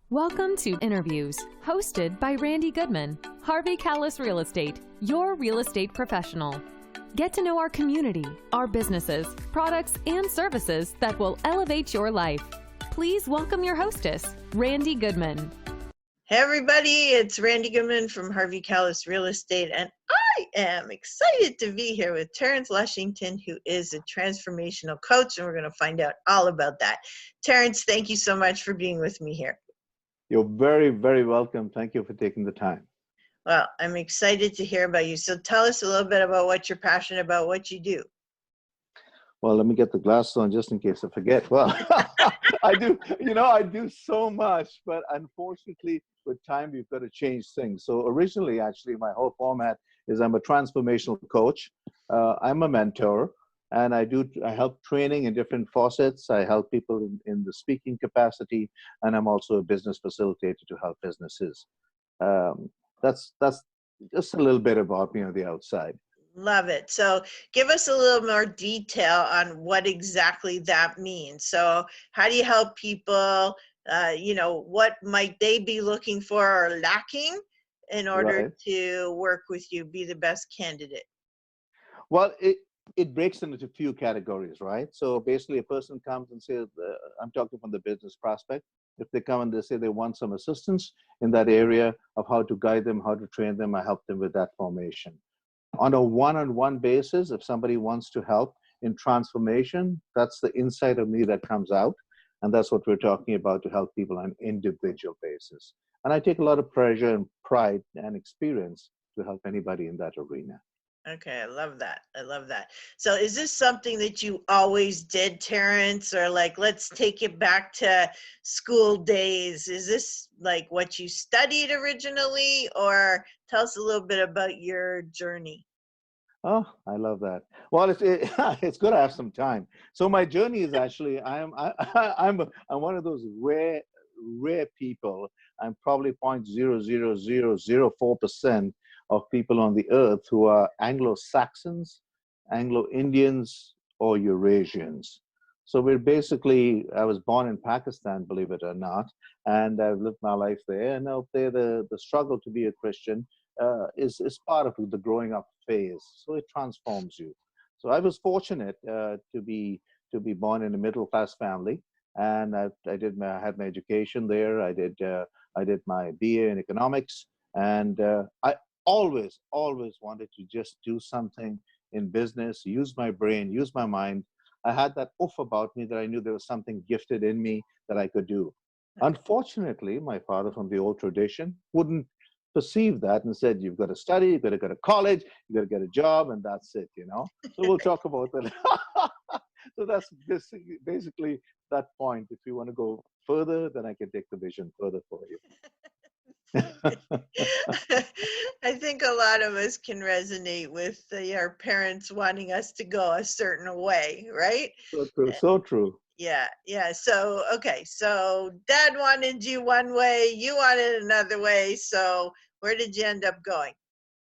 Welcome to Interviews, hosted by Randy Goodman, Harvey Callis Real Estate, your real estate professional. Get to know our community, our businesses, products, and services that will elevate your life. Please welcome your hostess, Randy Goodman. Hey everybody, it's Randy Goodman from Harvey Callis Real Estate, and I am excited to be here with Terence Lushington, who is a transformational coach, and we're going to find out all about that. Terence, thank you so much for being with me here. You're very, very welcome. Thank you for taking the time. Well, I'm excited to hear about you. So tell us a little bit about what you're passionate about, what you do. Well, let me get the glasses on just in case I forget. Well, I do so much, but unfortunately with time, we've got to change things. So originally, actually, my whole format is I'm a transformational coach. I'm a mentor, and I help training in different facets. I help people in the speaking capacity, and I'm also a business facilitator to help businesses. That's just a little bit about me on the outside. Love it. So give us a little more detail on what exactly that means. So how do you help people, what might they be looking for or lacking in order to work with you, be the best candidate? Well, it breaks into a few categories, right? So basically a person comes and says, I'm talking from the business prospect. If they come and they say they want some assistance in that area of how to guide them, how to train them, I help them with that formation. On a one-on-one basis, if somebody wants to help in transformation, that's the inside of me that comes out. And that's what we're talking about, to help people on an individual basis. And I take a lot of pleasure and pride and experience to help anybody in that arena. Okay, I love that. I love that. So is this something that you always did, Terence, or like, let's take it back to school days? Is this like what you studied originally, or tell us a little bit about your journey? Oh, I love that. Well, it's good to have some time. So my journey is actually, I'm one of those rare people. I'm probably 0.00004% of people on the earth who are Anglo-Saxons, Anglo-Indians, or Eurasians. So we're basically, I was born in Pakistan, believe it or not, and I've lived my life there. And out there, the struggle to be a Christian is part of the growing up phase. So it transforms you. So I was fortunate to be born in a middle class family, and I had my education there. I did my BA in economics, and I always wanted to just do something in business, use my brain, use my mind. I had that oof about me that I knew there was something gifted in me that I could do. Unfortunately, my father from the old tradition wouldn't perceive that and said, you've got to study, you've got to go to college, you've got to get a job, and that's it, So we'll talk about that. So that's basically that point. If you want to go further, then I can take the vision further for you. I think a lot of us can resonate with our parents wanting us to go a certain way, right? So true, so true. Yeah. So, okay. So dad wanted you one way, you wanted another way. So where did you end up going?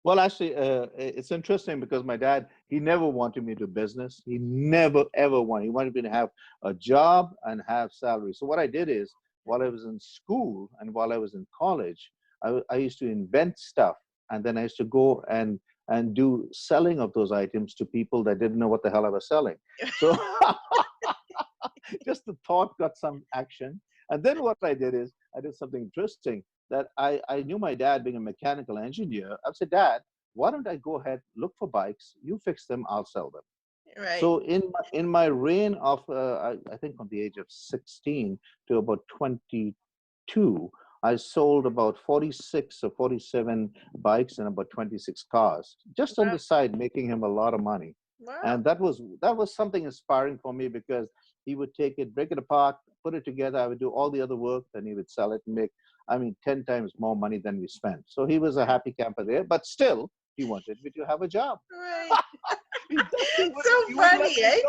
Well, actually, it's interesting because my dad, he never wanted me to do business. He never, ever wanted. He wanted me to have a job and have salary. So what I did is, while I was in school and while I was in college, I used to invent stuff. And then I used to go and do selling of those items to people that didn't know what the hell I was selling. So just the thought got some action. And then what I did is, I did something interesting. That I knew my dad being a mechanical engineer. I said, Dad, why don't I go ahead, look for bikes, you fix them, I'll sell them. Right. So in my reign of, I think from the age of 16 to about 22, I sold about 46 or 47 bikes and about 26 cars, just on the side, making him a lot of money. Wow. And that was something inspiring for me, because he would take it, break it apart, put it together. I would do all the other work, then he would sell it and make, 10 times more money than we spent. So he was a happy camper there, but still, he wanted me to have a job. Right. So funny, eh?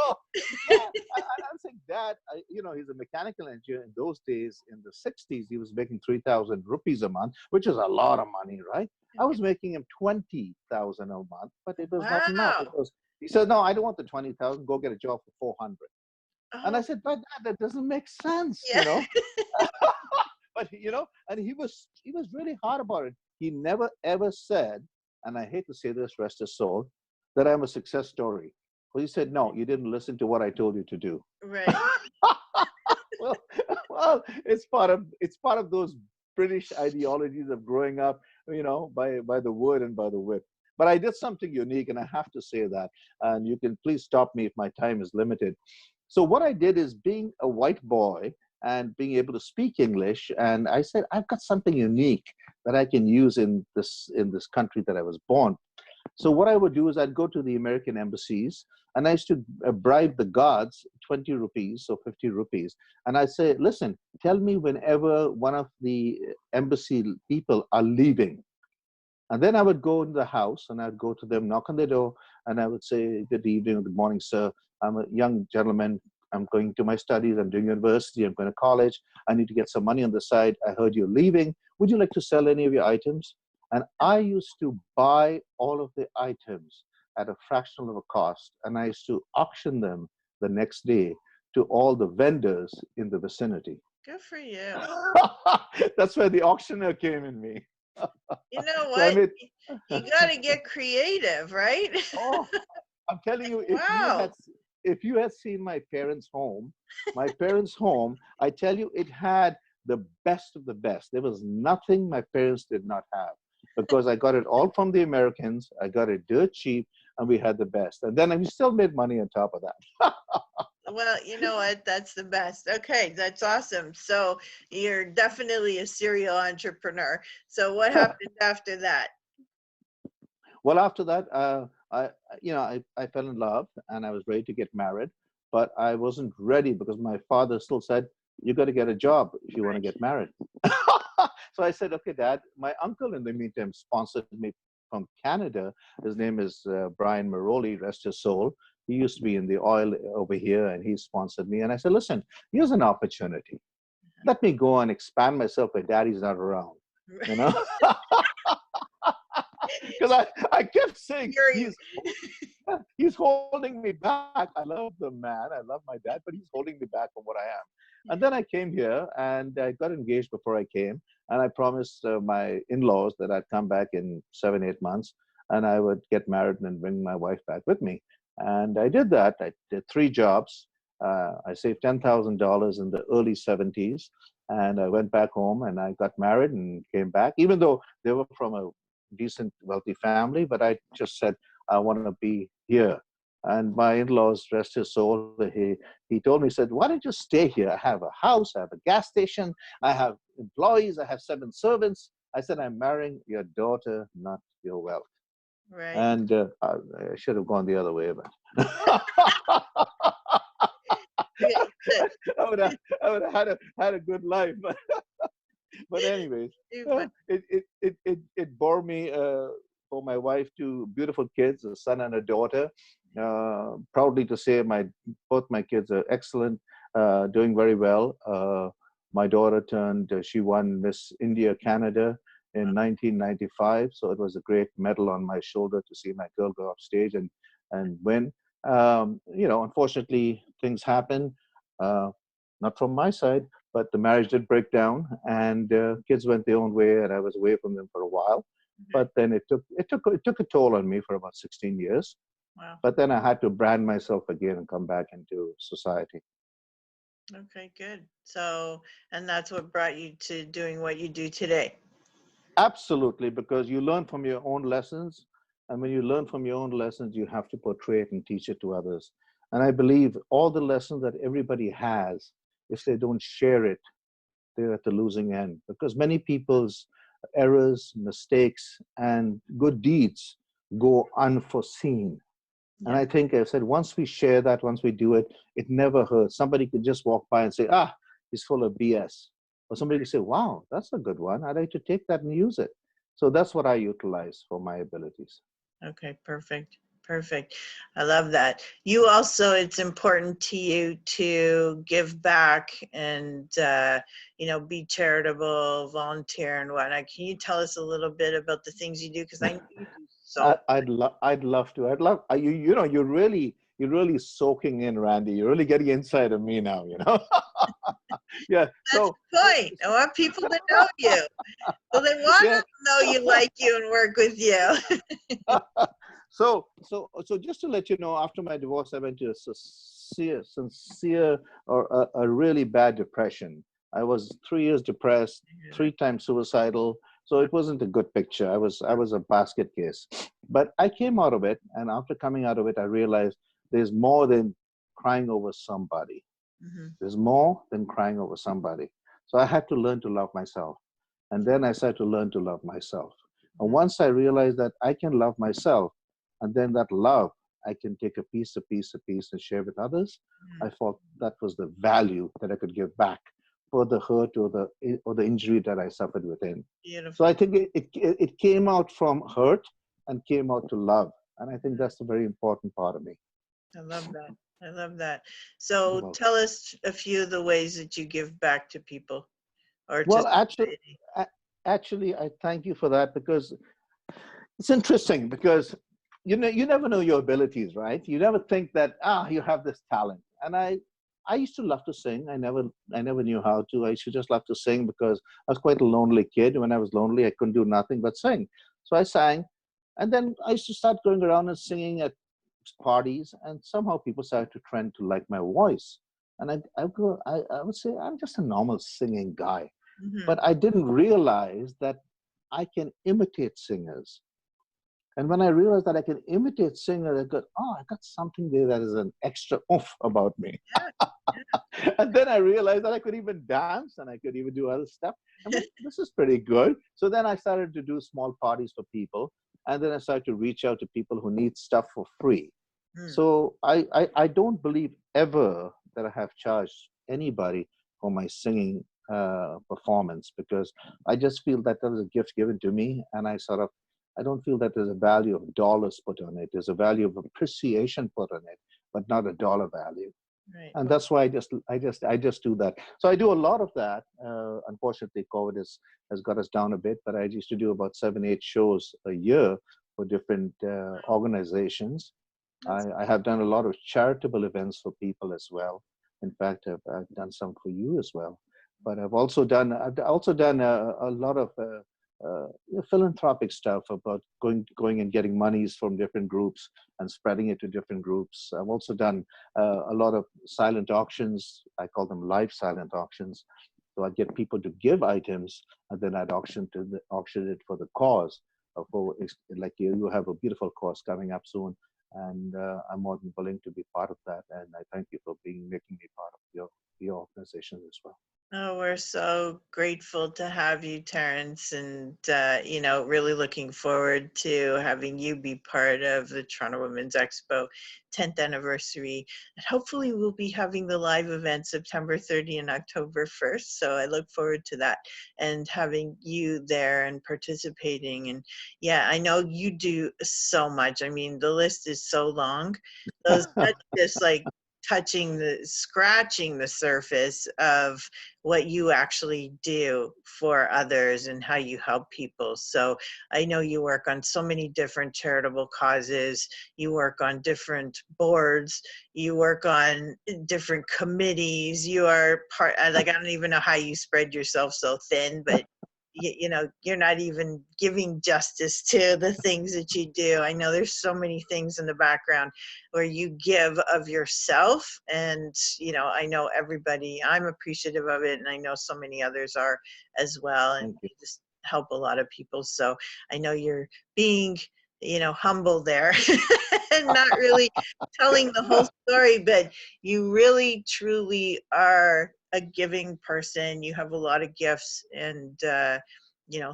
Yeah. I'm saying, Dad, he's a mechanical engineer. In those days, in the 60s, he was making 3,000 rupees a month, which is a lot of money, right? I was making him 20,000 a month, but it was not enough. He said, no, I don't want the 20,000. Go get a job for 400. And I said, but Dad, that doesn't make sense, But and he was really hard about it. He never ever said, and I hate to say this, rest his soul, that I'm a success story. Well, he said, no, you didn't listen to what I told you to do. Right. well, well, it's part of those British ideologies of growing up, by the word and by the whip. But I did something unique, and I have to say that. And you can please stop me if my time is limited. So what I did is, being a white boy and being able to speak English, and I said, I've got something unique that I can use in this country that I was born. So what I would do is, I'd go to the American embassies, and I used to bribe the guards 20 rupees or 50 rupees. And I say, listen, tell me whenever one of the embassy people are leaving. And then I would go in the house, and I'd go to them, knock on the door, and I would say, good evening or good morning, sir. I'm a young gentleman. I'm going to my studies. I'm doing university. I'm going to college. I need to get some money on the side. I heard you're leaving. Would you like to sell any of your items? And I used to buy all of the items at a fraction of a cost, and I used to auction them the next day to all the vendors in the vicinity. Good for you. That's where the auctioneer came in me. You know So I what? made, You got to get creative, right? oh, I'm telling you, Wow. if you had seen my parents' home, I tell you, it had the best of the best. There was nothing my parents did not have, because I got it all from the Americans. I got it dirt cheap, and we had the best. And then we still made money on top of that. Well, you know what? That's the best. Okay, that's awesome. So you're definitely a serial entrepreneur. So what happened after that? Well, after that, I fell in love, and I was ready to get married, but I wasn't ready, because my father still said, you got to get a job if you want to Right. get married. So I said, okay, Dad. My uncle, in the meantime, sponsored me from Canada. His name is Brian Maroli, rest his soul. He used to be in the oil over here, and he sponsored me. And I said, listen, here's an opportunity. Let me go and expand myself where Daddy's not around, you know? Because I kept saying, You're, he's holding me back. I love the man. I love my dad, but he's holding me back from what I am. And then I came here, and I got engaged before I came. And I promised my in-laws that I'd come back in 7, 8 months, and I would get married and bring my wife back with me. And I did that. I did 3 jobs. I saved $10,000 in the early 70s. And I went back home, and I got married and came back, even though they were from a decent, wealthy family. But I just said, I want to be here. And my in-laws, rest his soul, he told me, he said, why don't you stay here? I have a house, I have a gas station, I have employees, I have 7 servants. I said, I'm marrying your daughter, not your wealth. right. And I should have gone the other way, but Okay, good. I would have had a good life. But anyways, Too fun. it bore me for my wife 2 beautiful kids, a son and a daughter. Proudly to say, both my kids are excellent, doing very well. My daughter she won Miss India Canada in 1995, so it was a great medal on my shoulder to see my girl go off stage and win. Unfortunately, things happen, not from my side, but the marriage did break down, and kids went their own way, and I was away from them for a while. But then it took a toll on me for about 16 years. Wow. But then I had to brand myself again and come back into society. Okay, good. So, and that's what brought you to doing what you do today. Absolutely, because you learn from your own lessons. And when you learn from your own lessons, you have to portray it and teach it to others. And I believe all the lessons that everybody has, if they don't share it, they're at the losing end. Because many people's errors, mistakes, and good deeds go unforeseen. And Yeah. I think I said, once we share that, once we do it, it never hurts. Somebody could just walk by and say, he's full of BS. Or somebody could say, wow, that's a good one. I'd like to take that and use it. So that's what I utilize for my abilities. Okay, perfect. Perfect. I love that. You also, it's important to you to give back and, be charitable, volunteer and whatnot. Can you tell us a little bit about the things you do? Because I know you do so. I'd love to. I'd love you. You really you're really soaking in, Randy. You're really getting inside of me now, you know? Yeah. That's So, the point. I want people to know you. So they want yeah. to know you, like you, and work with you. So just to let you know, after my divorce, I went to a sincere or a really bad depression. I was 3 years depressed, 3 times suicidal. So it wasn't a good picture. I was a basket case. But I came out of it, and after coming out of it, I realized there's more than crying over somebody. Mhm. There's more than crying over somebody. So I had to learn to love myself. And then I started to learn to love myself. And once I realized that I can love myself, and then that love, I can take a piece, and share with others, I thought that was the value that I could give back for the hurt or the injury that I suffered within. So I Beautiful. think it came out from hurt and came out to love. And I think that's a very important part of me. I love that. I love that. You're So welcome. tell us a few of the ways that you give back to people or to Well, society. actually, I thank you for that, because it's interesting, because you never know your abilities, right? You never think that you have this talent. And I used to love to sing. I never knew how to. I used to just love to sing because I was quite a lonely kid. When I was lonely, I couldn't do nothing but sing. So I sang, and then I used to start going around and singing at parties, and somehow people started to trend to like my voice. And I would say I'm just a normal singing guy, Hmm. but I didn't realize that I can imitate singers. And when I realized that I can imitate singers, I got, I got something there that is an extra oomph about me. And then I realized that I could even dance and I could even do other stuff. I mean, this is pretty good. So then I started to do small parties for people. And then I started to reach out to people who need stuff for free. Mm. So I don't believe ever that I have charged anybody for my singing performance, because I just feel that that was a gift given to me. And I don't feel that there's a value of dollars put on it. There's a value of appreciation put on it, but not a dollar value. Right. And that's why I just do that. So I do a lot of that. Unfortunately, COVID has got us down a bit, but I used to do about 7, 8 shows a year for different organizations. That's I have done a lot of charitable events for people as well. In fact, I've done some for you as well. But I've also done a lot of philanthropic stuff about going and getting monies from different groups and spreading it to different groups. I've also done a lot of silent auctions. I call them live silent auctions. So I'd get people to give items, and then I'd auction it for the cause. Like you have a beautiful cause coming up soon, and I'm more than willing to be part of that. And I thank you for making me part of your organization as well. Oh, we're so grateful to have you, Terence, and really looking forward to having you be part of the Toronto Women's Expo 10th anniversary. And hopefully we'll be having the live event September 30 and October 1st. So I look forward to that and having you there and participating. And yeah, I know you do so much. I mean, the list is so long. Those That's just like scratching the surface of what you actually do for others and how you help people. So I know you work on so many different charitable causes, you work on different boards, you work on different committees, you are part, like, I don't even know how you spread yourself so thin, but you're not even giving justice to the things that you do. I know there's so many things in the background where you give of yourself, and I know I'm appreciative of it, and I know so many others are as well, and Thank you. you just help a lot of people. So I know you're being humble there and not really telling the whole story, but you really truly are a giving person. You have a lot of gifts, and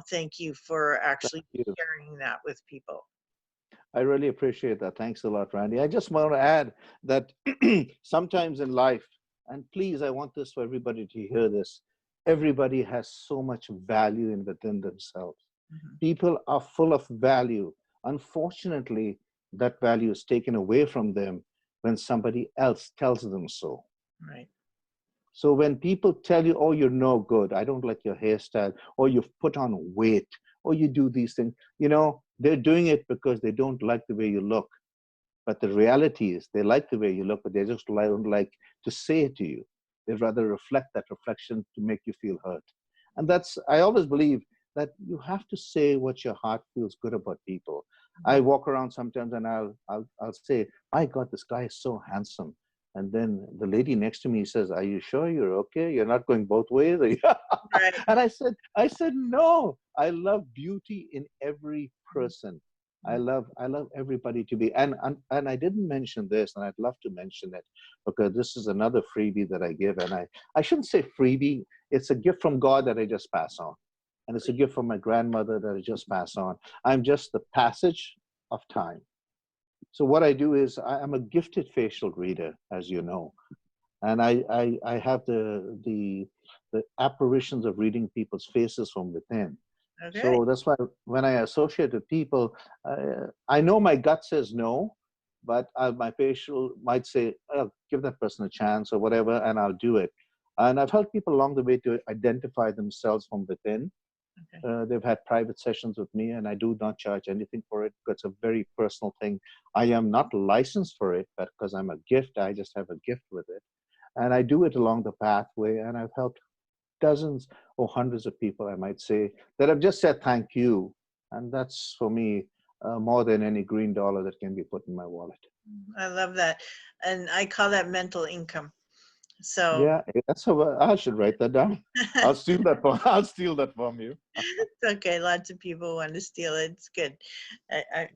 thank you for actually Thank you. sharing that with people. I really appreciate that. Thanks a lot, Randy. I just want to add that sometimes in life, and please, I want this for everybody to hear this, everybody has so much value within themselves. Mhm. People are full of value. Unfortunately, that value is taken away from them when somebody else tells them so. Right. So when people tell you, oh, you're no good, I don't like your hairstyle, or you've put on weight, or you do these things, they're doing it because they don't like the way you look. But the reality is they like the way you look, but they just don't like to say it to you. They'd rather reflect that reflection to make you feel hurt. And that's, I always believe that you have to say what your heart feels good about people. I walk around sometimes and I'll say, my God, this guy is so handsome. And then the lady next to me says, are you sure you're okay? You're not going both ways? Right. And I said, no, I love beauty in every person. I love everybody to be, and I didn't mention this, and I'd love to mention it because this is another freebie that I give, and I shouldn't say freebie. It's a gift from God that I just pass on, and it's a gift from my grandmother that I just pass on. I'm just the passage of time. So what I do is I'm a gifted facial reader, as you know, and I have the apparitions of reading people's faces from within. Okay. So that's why when I associate with people, I know my gut says no, but my facial might say, oh, give that person a chance or whatever, and I'll do it. And I've helped people along the way to identify themselves from within. Okay. They've had private sessions with me, and I do not charge anything for it because it's a very personal thing. I am not licensed for it, but because I'm a gift, I just have a gift with it. And I do it along the pathway, and I've helped dozens or hundreds of people, I might say, that have just said thank you. And that's for me more than any green dollar that can be put in my wallet. I love that. And I call that mental income. So Yeah, that's how I should write that down. I'll steal that from I'll steal that from you. it's okay. Lots of people want to steal it. It's good.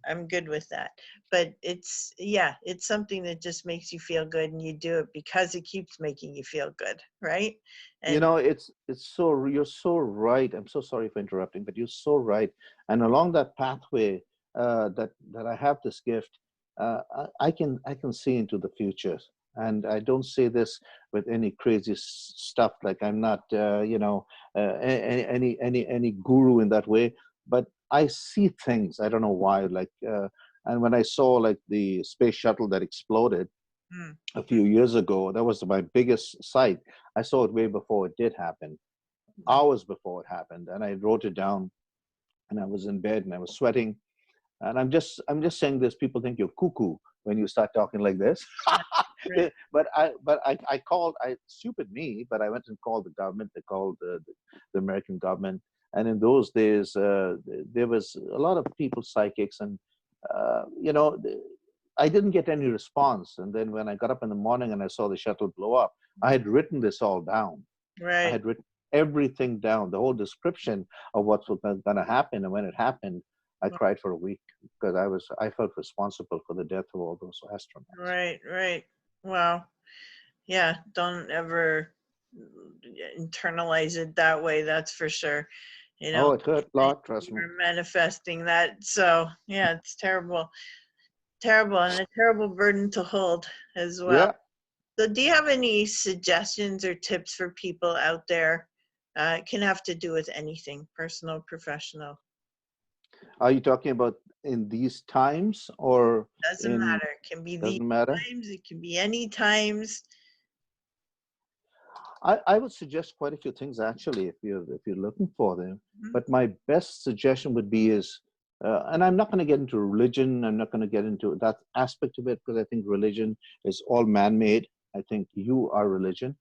I'm good with that. But it's, yeah, it's something that just makes you feel good, and you do it because it keeps making you feel good, right? You And know, it's so you're so right. I'm so sorry for interrupting, but you're so right. And along that pathway, that I have this gift, I can see into the future. And I don't say this with any crazy stuff. Like I'm not, any guru in that way. But I see things. I don't know why. And when I saw like the space shuttle that exploded mm, a few years ago, that was my biggest sight. I saw it way before it did happen, hours before it happened, and I wrote it down. And I was in bed and I was sweating. And I'm just saying this. People think you're cuckoo when you start talking like this. right. But I called. Stupid me. But I went and called the government. They called the American government. And in those days, there was a lot of people psychics, and uh, you know. I didn't get any response. And then when I got up in the morning and I saw the shuttle blow up, I had written this all down. I Right. had written everything down, the whole description of what was going to happen. And when it happened, I cried for a week because I felt responsible for the death of all those astronauts. Right. Right. Wow. Yeah. Don't ever internalize it that way. That's for sure. You know, Oh, it hurt a lot, trust me. you're manifesting that. So yeah, it's terrible. Terrible, and a terrible burden to hold as well. Yeah. So do you have any suggestions or tips for people out there? It can have to do with anything, personal, professional. Are you talking about in these times or Doesn't in, matter. It can be these doesn't matter? times, it can be any times. I would suggest quite a few things actually if you're looking for them. Mhm. But my best suggestion would be is, and I'm not going to get into religion. I'm not going to get into that aspect of it because I think religion is all man-made. I think you are religion,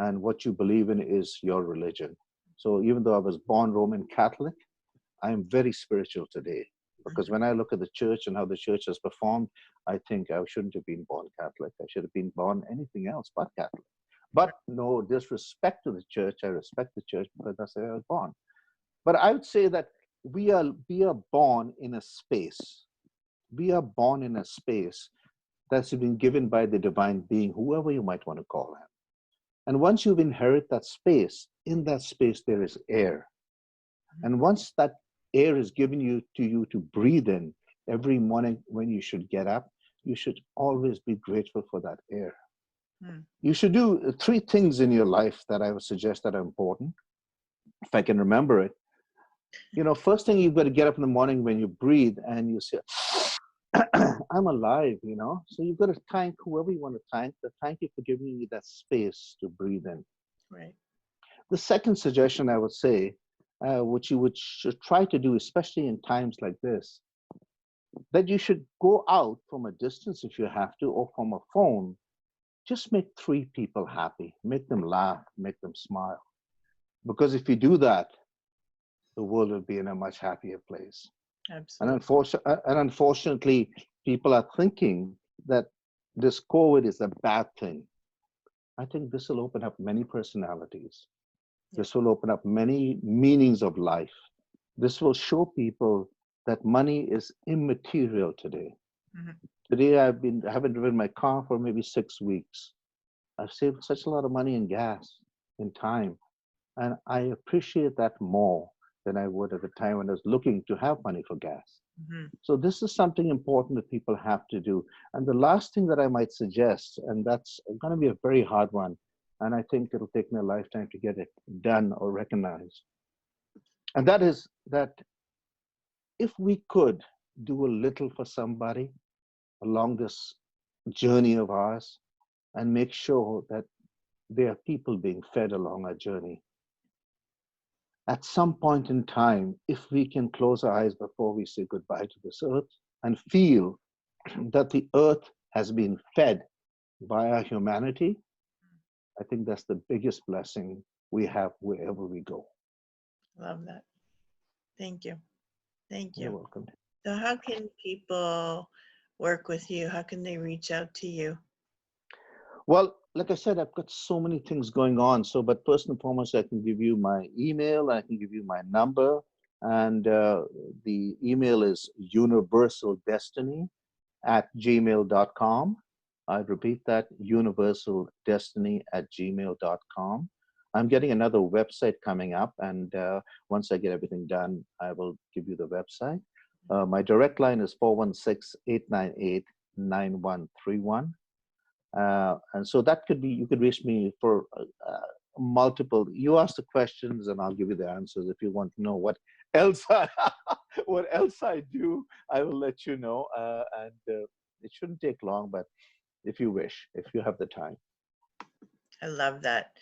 and what you believe in is your religion. So even though I was born Roman Catholic, I am very spiritual today because when I look at the church and how the church has performed, I think I shouldn't have been born Catholic. I should have been born anything else but Catholic. But no disrespect to the church. I respect the church because that's where I was born. But I would say that we are born in a space. We are born in a space that's been given by the divine being, whoever you might want to call him. And once you've inherited that space, in that space there is air. And once that air is given you to breathe in every morning when you should get up, you should always be grateful for that air. Mm. You should do three things in your life that I would suggest that are important, if I can remember it. First thing, you've got to get up in the morning when you breathe and you say, I'm alive. So you've got to thank whoever you want to thank, but thank you for giving me that space to breathe in. Right. The second suggestion I would say, which you should try to do, especially in times like this, that you should go out from a distance if you have to, or from a phone. Just make 3 people happy, make them laugh, make them smile. Because if you do that, the world will be in a much happier place. And, Absolutely. unfortunately, people are thinking that this COVID is a bad thing. I think this will open up many personalities. Yeah. This will open up many meanings of life. This will show people that money is immaterial today. Mhm. Today, I haven't driven my car for maybe 6 weeks. I've saved such a lot of money in gas, in time, and I appreciate that more than I would at the time when I was looking to have money for gas. Mhm. So this is something important that people have to do. And the last thing that I might suggest, and that's going to be a very hard one, and I think it'll take me a lifetime to get it done or recognized, and that is that if we could do a little for somebody along this journey of ours and make sure that there are people being fed along our journey, at some point in time, if we can close our eyes before we say goodbye to this earth and feel that the earth has been fed by our humanity, I think that's the biggest blessing we have wherever we go. Love that. Thank you. Thank You're you. welcome. So how can people work with you? How can they reach out to you? Well, like I said, I've got so many things going on. So, but first and foremost, I can give you my email, I can give you my number, and the email is universaldestiny@gmail.com. I'd repeat that, universaldestiny@gmail.com. I'm getting another website coming up, and once I get everything done, I will give you the website. My direct line is 416-898-9131. And so that could be, you could reach me for multiple, you ask the questions and I'll give you the answers. If you want to know what else what else I do, I will let you know. And it shouldn't take long, but if you wish, if you have the time. I love that.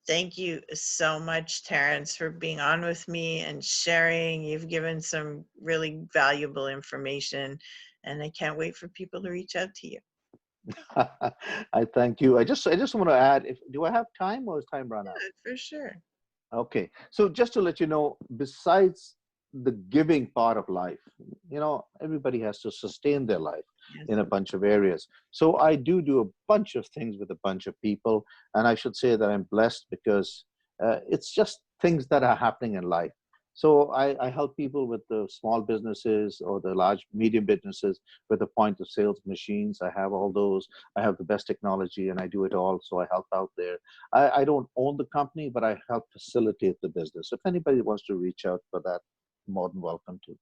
Thank you so much, Terence, for being on with me and sharing. You've given some really valuable information, and I can't wait for people to reach out to you. I thank you. I just want to add, if do I have time or is time run out? Yeah, for sure. Okay, so just to let you know, besides the giving part of life, everybody has to sustain their life Yes. in a bunch of areas. So I do a bunch of things with a bunch of people, and I should say that I'm blessed because it's just things that are happening in life. So I help people with the small businesses or the large, medium businesses with the point of sales machines. I have all those. I have the best technology and I do it all. So I help out there. I don't own the company, but I help facilitate the business. If anybody wants to reach out for that, more than welcome to.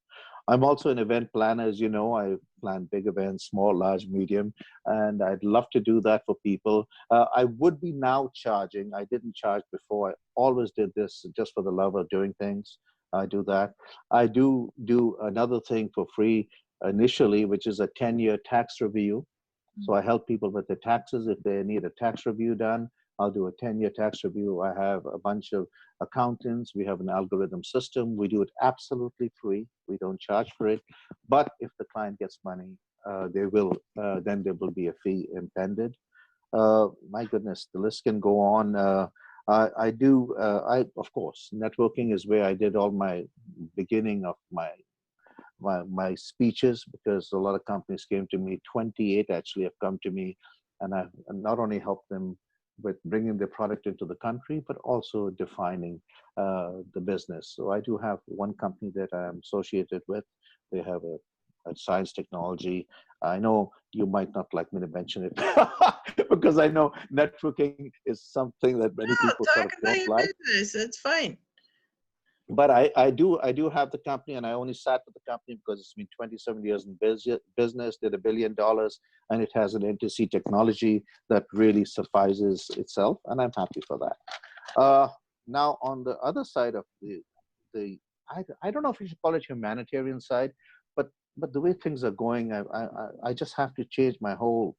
I'm also an event planner, as you know. I plan big events, small, large, medium, and I'd love to do that for people. I would be now charging. I didn't charge before. I always did this just for the love of doing things. I do that. I do another thing for free initially, which is a 10-year tax review. So I help people with their taxes. If they need a tax review done, I'll do a 10-year tax review. I have a bunch of accountants. We have an algorithm system. We do it absolutely free. We don't charge for it. But if the client gets money, then there will be a fee impended. My goodness, the list can go on. Of course, networking is where I did all my beginning of my speeches, because a lot of companies came to me. 28 actually have come to me, and I've not only helped them with bringing their product into the country, but also defining the business. So I do have one company that I'm associated with. They have a science technology. I know you might not like me to mention it because I know networking is something that many No, people sort talk of about don't your like. business. That's fine. But I do have the company, and I only sat with the company because it's been 27 years in business, did $1 billion, and it has an MCee technology that really suffices itself, and I'm happy for that. Now, on the other side of I don't know if you should call it humanitarian side, but the way things are going, I just have to change my whole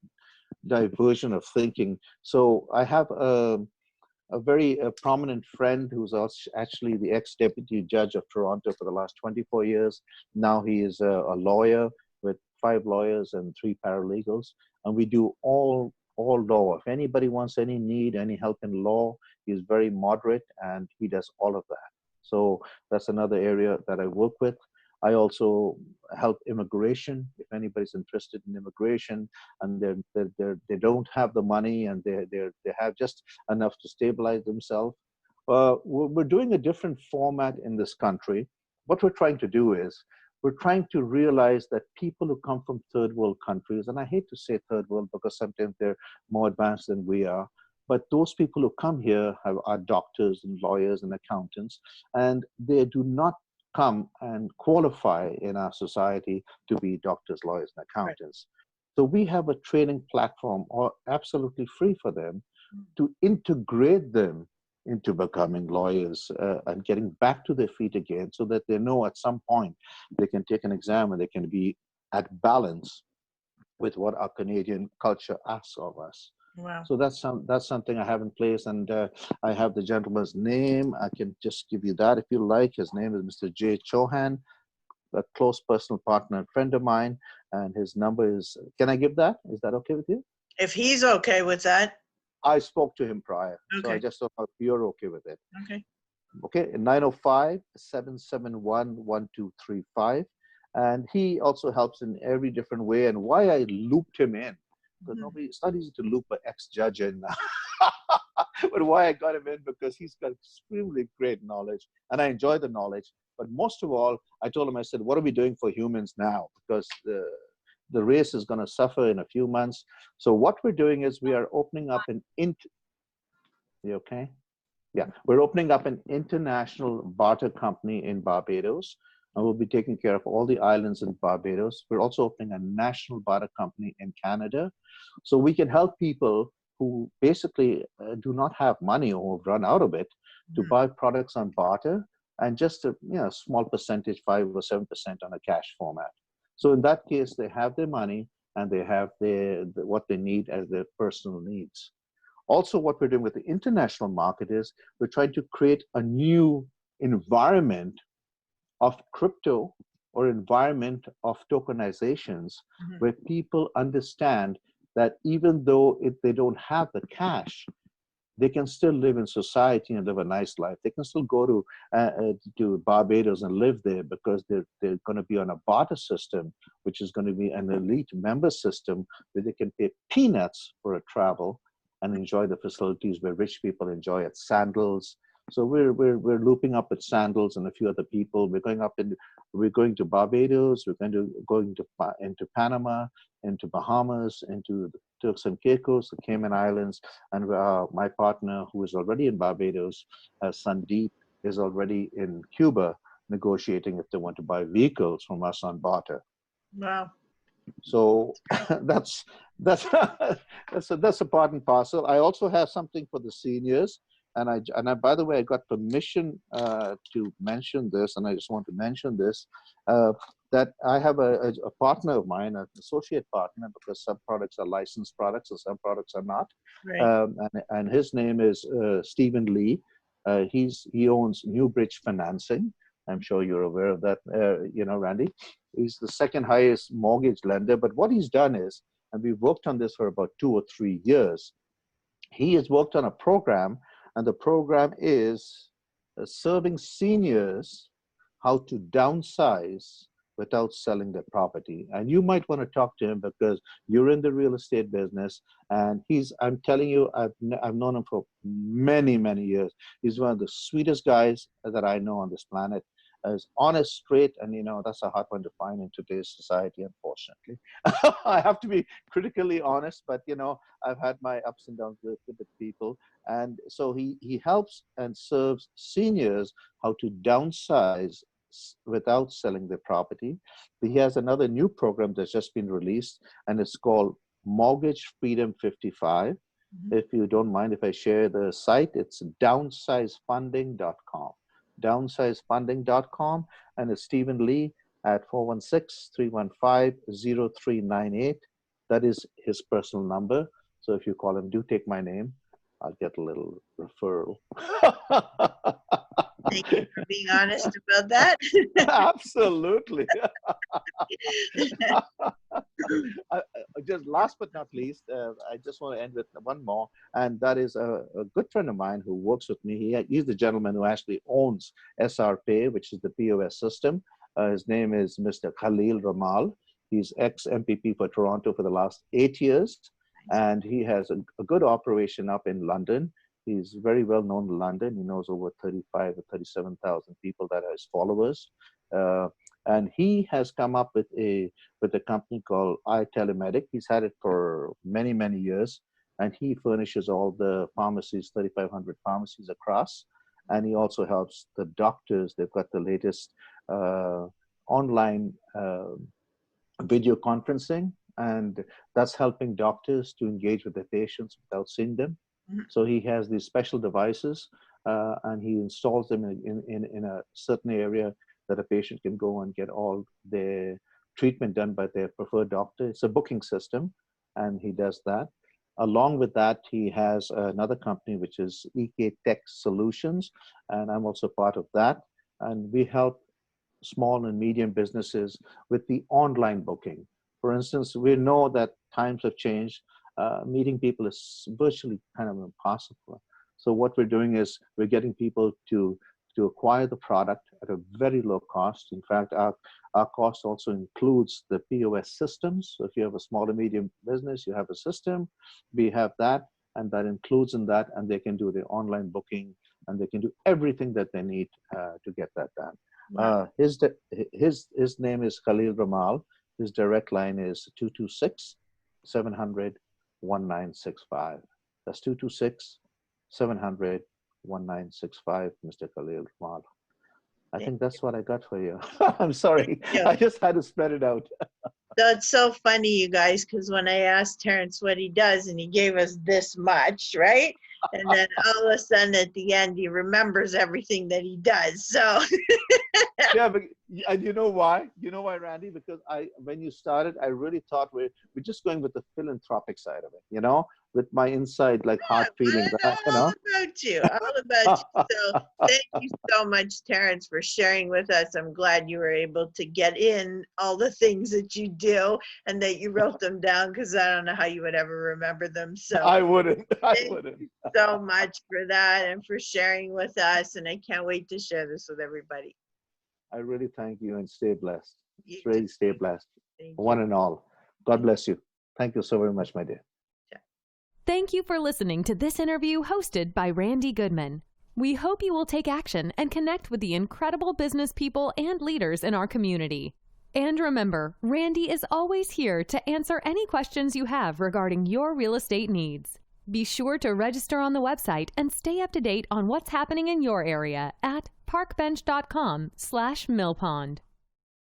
diversion of thinking. So I have a very prominent friend who's also actually the ex-deputy judge of Toronto for the last 24 years. Now he is a lawyer with 5 lawyers and 3 paralegals, and we do all law. If anybody wants any need, any help in law, he's very moderate and he does all of that. So that's another area that I work with. I also help immigration. If anybody's interested in immigration and they don't have the money and they have just enough to stabilize themselves, we're doing a different format in this country. What we're trying to do is we're trying to realize that people who come from third world countries, and I hate to say third world because sometimes they're more advanced than we are, but those people who come here are doctors and lawyers and accountants, and they do not come and qualify in our society to be doctors, lawyers, and accountants. Right. So we have a training platform, or absolutely free for them, to integrate them into becoming lawyers and getting back to their feet again, so that they know at some point they can take an exam and they can be at balance with what our Canadian culture asks of us. Wow. So that's something I have in place, and I have the gentleman's name. I can just give you that if you like. His name is Mr. Jay Chauhan, a close personal partner and friend of mine, and his number is, can I give that? Is that okay with you? If he's okay with that. I spoke to him prior, so I just don't know if you're okay with it. Okay, 905-771-1235. And he also helps in every different way. And why I looped him in, because it's not easy to loop an ex-judge in. But why I got him in, because he's got extremely great knowledge, and I enjoy the knowledge. But most of all, I told him, I said, what are we doing for humans now? Because the race is going to suffer in a few months. So what we're doing is we are opening up an You okay? Yeah, we're opening up an international barter company in Barbados, and we'll be taking care of all the islands in Barbados. We're also opening a national barter company in Canada, so we can help people who basically do not have money or have run out of it to buy products on barter, and just a small percentage, 5 or 7% on a cash format. So in that case, they have their money and they have what they need as their personal needs. Also, what we're doing with the international market is we're trying to create a new environment of crypto or environment of tokenizations where people understand that even though they don't have the cash, they can still live in society and live a nice life. They can still go to Barbados and live there, because they're going to be on a barter system, which is going to be an elite member system where they can pay peanuts for a travel and enjoy the facilities where rich people enjoy at Sandals. So we're looping up with Sandals and a few other people. We're going to Barbados. We're going into Panama, into Bahamas, into the Turks and Caicos, the Cayman Islands, and my partner, who is already in Barbados, Sandeep, is already in Cuba negotiating if they want to buy vehicles from us on barter. Wow. So that's a part and parcel. I also have something for the seniors. And I, by the way, I got permission to mention this, and I just want to mention this, that I have a partner of mine, an associate partner, because some products are licensed products and some products are not. Right. And his name is Stephen Lee. He owns Newbridge Financing. I'm sure you're aware of that, Randy. He's the second highest mortgage lender. But what he's done is, and we've worked on this for about 2 or 3 years, he has worked on a program. And the program is serving seniors how to downsize without selling their property. And you might want to talk to him because you're in the real estate business. And I'm telling you, I've known him for many, many years. He's one of the sweetest guys that I know on this planet. As honest, straight, and that's a hard one to find in today's society, unfortunately. I have to be critically honest, but I've had my ups and downs with people. And so he helps and serves seniors how to downsize without selling their property. He has another new program that's just been released, and it's called Mortgage Freedom 55. If you don't mind if I share the site, it's downsizefunding.com. downsizefunding.com, and it's Stephen Lee at 416-315-0398. That is his personal number. So if you call him, do take my name. I'll get a little referral. Thank you for being honest about that. Absolutely. Just last but not least, I just want to end with one more, and that is a good friend of mine who works with me. He's the gentleman who actually owns SRPay, which is the POS system. His name is Mr. Khalil Ramal. He's ex-MPP for Toronto for the last 8 years, and he has a good operation up in London. He's very well known in London. He knows over 35 or 37,000 people that are his followers. And he has come up with a company called iTelemedic. He's had it for many, many years. And he furnishes all the pharmacies, 3,500 pharmacies across. And he also helps the doctors. They've got the latest online video conferencing. And that's helping doctors to engage with their patients without seeing them. So he has these special devices, and he installs them in a certain area that a patient can go and get all their treatment done by their preferred doctor. It's a booking system, and he does that. Along with that, he has another company, which is EK Tech Solutions, and I'm also part of that. And we help small and medium businesses with the online booking. For instance, we know that times have changed. Meeting people is virtually kind of impossible. So what we're doing is we're getting people to acquire the product at a very low cost. In fact, our cost also includes the POS systems. So if you have a small and medium business, you have a system, we have that, and that includes in that, and they can do the online booking, and they can do everything that they need to get that done. Wow. His name is Khalil Ramal. His direct line is 226-700-1965. That's 226-700-1965, Mr. Khalil Ramal. I think that's what I got for you. I'm sorry. I just had to spread it out. That's so funny, you guys, because when I asked Terence what he does, and he gave us this much, right? And then all of a sudden at the end, he remembers everything that he does. So Yeah, but and you know why? You know why, Randy? Because when you started, I really thought we're just going with the philanthropic side of it, with my inside like heart feelings, all about you. So thank you so much, Terence, for sharing with us. I'm glad you were able to get in all the things that you do and that you wrote them down, because I don't know how you would ever remember them. So I wouldn't. Thank you so much for that and for sharing with us. And I can't wait to share this with everybody. I really thank you, and stay blessed. You Really too. stay blessed. Thank One you. and all. God bless you. Thank you so very much, my dear. Thank you for listening to this interview hosted by Randy Goodman. We hope you will take action and connect with the incredible business people and leaders in our community. And remember, Randy is always here to answer any questions you have regarding your real estate needs. Be sure to register on the website and stay up to date on what's happening in your area at parkbench.com/millpond.